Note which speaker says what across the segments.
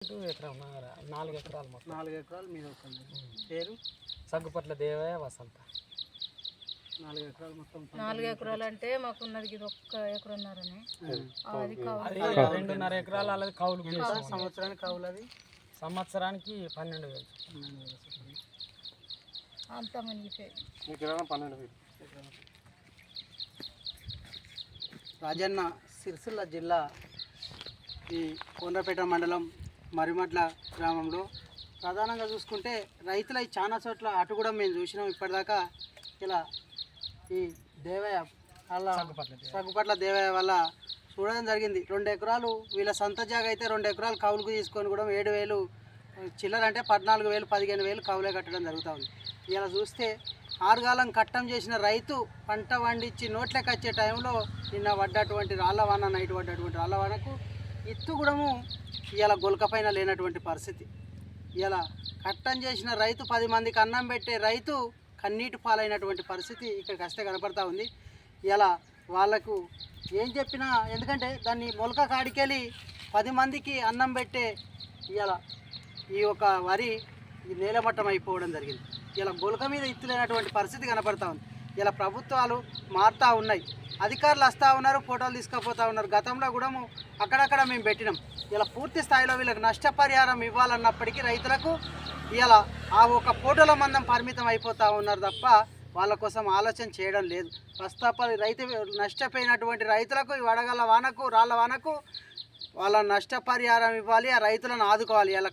Speaker 1: ఎకరం 4 ఎకరాలు మొత్తం
Speaker 2: 4 ఎకరాలు మీద వస్తుంది. పేరు
Speaker 1: సగ్గుపట్ల దేవయ్య వసంత.
Speaker 2: 4 ఎకరాలు మొత్తం
Speaker 3: 4 ఎకరాలు అంటే మాకున్నది ఇది 1 ఎకరన్నరనే. అది
Speaker 1: అది 2.5 ఎకరాలు అలాది కౌలు.
Speaker 2: సంవత్సరానికి కౌలు అది
Speaker 1: సంవత్సరానికి 12,000.
Speaker 3: అంతా మునిగిపోయి
Speaker 1: 12,000.
Speaker 2: రాజన్న సిరిసిల్ల జిల్లా ఈ కొండ్రపేట మండలం మరిమట్ల గ్రామంలో ప్రధానంగా చూసుకుంటే రైతుల చాలా చోట్ల అటు కూడా మేము చూసినాం ఇప్పటిదాకా. ఇలా ఈ దేవయ్య వాళ్ళ సగ్గుపట్ల దేవయ్య వల్ల చూడడం జరిగింది. 2 ఎకరాలు వీళ్ళ సొంత జాగా అయితే 2 ఎకరాలు కౌలుకు తీసుకొని కూడా 7,000 చిల్లర అంటే 14,000 15,000 కౌలే కట్టడం జరుగుతూ ఉంది. ఇలా చూస్తే ఆరుగాలం కట్టం చేసిన రైతు పంట పండించి నోట్లకి వచ్చే టైంలో నిన్న పడ్డటువంటి రాళ్ళవాన, నైట్ పడ్డటువంటి రాళ్ళవానకు ఇత్తు కూడాము ఇలా గొలకపైన లేనటువంటి పరిస్థితి. ఇలా కట్టం చేసిన రైతు 10 మందికి అన్నం పెట్టే రైతు కన్నీటి పాలైనటువంటి పరిస్థితి ఇక్కడికి వస్తే కనపడతా ఉంది. ఇలా వాళ్ళకు ఏం చెప్పినా, ఎందుకంటే దాన్ని మొలక కాడికెళ్ళి 10 మందికి అన్నం పెట్టే ఇలా ఈ ఒక వరి నేలమట్టం అయిపోవడం జరిగింది. ఇలా గొలక మీద ఇత్తులేనటువంటి పరిస్థితి కనపడతా ఉంది. ఇలా ప్రభుత్వాలు మారుతూ ఉన్నాయి, అధికారులు వస్తూ ఉన్నారు, ఫోటోలు తీసుకుపోతూ ఉన్నారు. గతంలో కూడా అక్కడక్కడ మేము పెట్టినాం. ఇలా పూర్తి స్థాయిలో వీళ్ళకి నష్టపరిహారం ఇవ్వాలన్నప్పటికీ రైతులకు ఇలా ఆ ఒక ఫోటోల మందం పరిమితం అయిపోతూ ఉన్నారు తప్ప వాళ్ళ కోసం ఆలోచన చేయడం లేదు. ప్రస్తుత రైతు నష్టపోయినటువంటి రైతులకు ఈ వడగళ్ళ వానకు రాళ్ళ వానకు వాళ్ళ నష్టపరిహారం ఇవ్వాలి, ఆ రైతులను ఆదుకోవాలి. ఇలా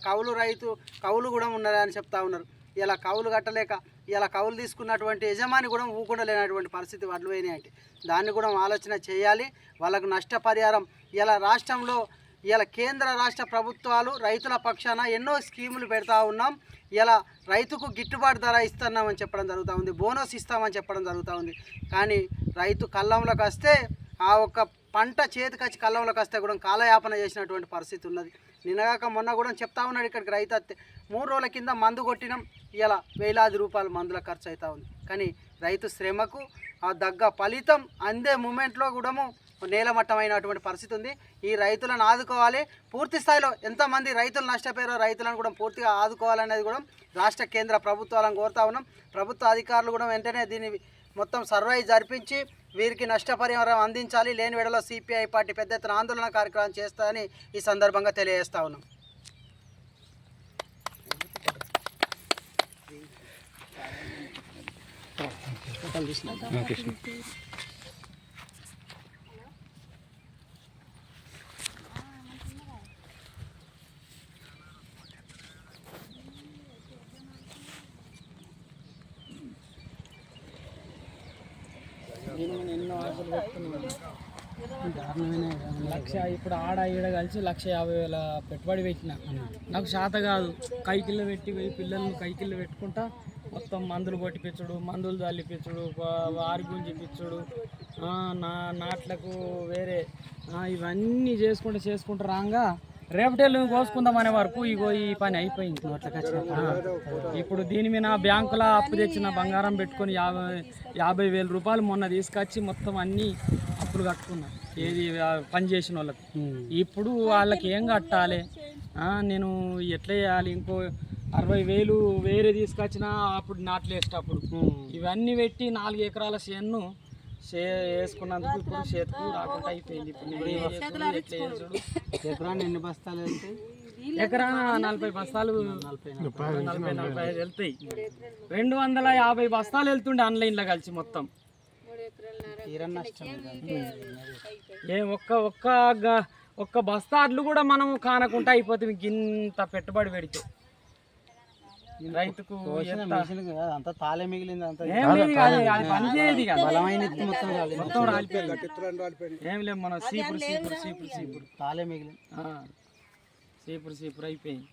Speaker 2: కౌలు కూడా ఉన్నదని చెప్తా ఉన్నారు. ఇలా కౌలు కట్టలేక ఇలా కౌలు తీసుకున్నటువంటి యజమాని కూడా ఊకుండా లేనటువంటి పరిస్థితి వడ్లు పోయినాయి అంటే దాన్ని కూడా ఆలోచన చేయాలి. వాళ్ళకు నష్టపరిహారం ఇలా రాష్ట్రంలో ఇలా కేంద్ర రాష్ట్ర ప్రభుత్వాలు రైతుల పక్షాన ఎన్నో స్కీములు పెడతా ఉన్నాం. ఇలా రైతుకు గిట్టుబాటు ధర ఇస్తున్నామని చెప్పడం జరుగుతూ ఉంది, బోనస్ ఇస్తామని చెప్పడం జరుగుతూ ఉంది. కానీ రైతు కళ్ళంలోకి వస్తే ఆ ఒక్క పంట చేతికి వచ్చి కళ్ళంలోకి వస్తే కూడా కాలయాపన చేసినటువంటి పరిస్థితి ఉన్నది. నిన్నగాక మొన్న కూడా చెప్తా ఉన్నాడు, ఇక్కడికి రైతు వస్తే 3 రోజుల కింద మందు కొట్టినాం, ఇలా వేలాది రూపాయలు మందుల ఖర్చు అవుతూ ఉంది. కానీ రైతు శ్రమకు ఆ దగ్గ ఫలితం అందే మూమెంట్లో కూడా నేలమట్టమైనటువంటి పరిస్థితి ఉంది. ఈ రైతులను ఆదుకోవాలి. పూర్తి స్థాయిలో ఎంతమంది రైతులు నష్టపోయారో రైతులను కూడా పూర్తిగా ఆదుకోవాలనేది కూడా రాష్ట్ర కేంద్ర ప్రభుత్వాలను కోరుతా ఉన్నాం. ప్రభుత్వ అధికారులు కూడా వెంటనే దీన్ని మొత్తం సర్వే జరిపించి వీరికి నష్టపరిహారం అందించాలి. లేని వేళలో సిపిఐ పార్టీ పెద్ద ఎత్తున ఆందోళన కార్యక్రమం చేస్తారని ఈ సందర్భంగా తెలియజేస్తా ఉన్నాం.
Speaker 1: ఎన్నో ఆశలు పెట్టుకున్నాను. లక్ష ఇప్పుడు ఆడ ఈడ కలిసి 1,50,000 పెట్టుబడి పెట్టిన. నాకు శాత కాదు, కైకిళ్ళు పెట్టి పిల్లల్ని కైకిళ్ళు పెట్టుకుంటా మొత్తం మందులు కొట్టిపించుడు, మందులు చల్లిపించుడు, వారి గుంజిపించుడు, నాట్లకు వేరే ఇవన్నీ చేసుకుంటూ రాగా రేపటేళ్ళు కోసుకుందామనే వరకు ఇగో ఈ పని అయిపోయింది. ఇప్పుడు దీని మీద బ్యాంకులో అప్పు తెచ్చిన బంగారం పెట్టుకొని 50,000 రూపాయలు మొన్న తీసుకొచ్చి మొత్తం అన్నీ అప్పులు కట్టుకున్నా. ఏది పని చేసిన వాళ్ళకి. ఇప్పుడు వాళ్ళకి ఏం కట్టాలి, నేను ఎట్లా చేయాలి, ఇంకో 60,000 వేరే తీసుకొచ్చినా అప్పుడు నాట్లు వేసేటప్పుడు ఇవన్నీ పెట్టి 4 ఎకరాల చేను వేసుకున్నందుకు ఇప్పుడు చేతుకు రాకుండా అయిపోయింది.
Speaker 2: ఎకరాన్ని ఎన్ని బస్తాలు వెళ్తాయి?
Speaker 1: ఎకరాన 40 బస్తాలు 45 వెళ్తాయి. 250 బస్తాలు వెళ్తుండే ఆన్లైన్లో కలిసి మొత్తం. ఒక్క బస్తా అడ్లు కూడా మనం కానకుండా అయిపోతుంది ఇంత పెట్టుబడి పెడితే. రైతుకు
Speaker 2: అంతా తాళే మిగిలింది,
Speaker 1: పనిచేయదు మొత్తం రాలిపోయింది. ఏం లేదు, మనం సీపురు తాళే మిగిలింది, సీపురు అయిపోయింది.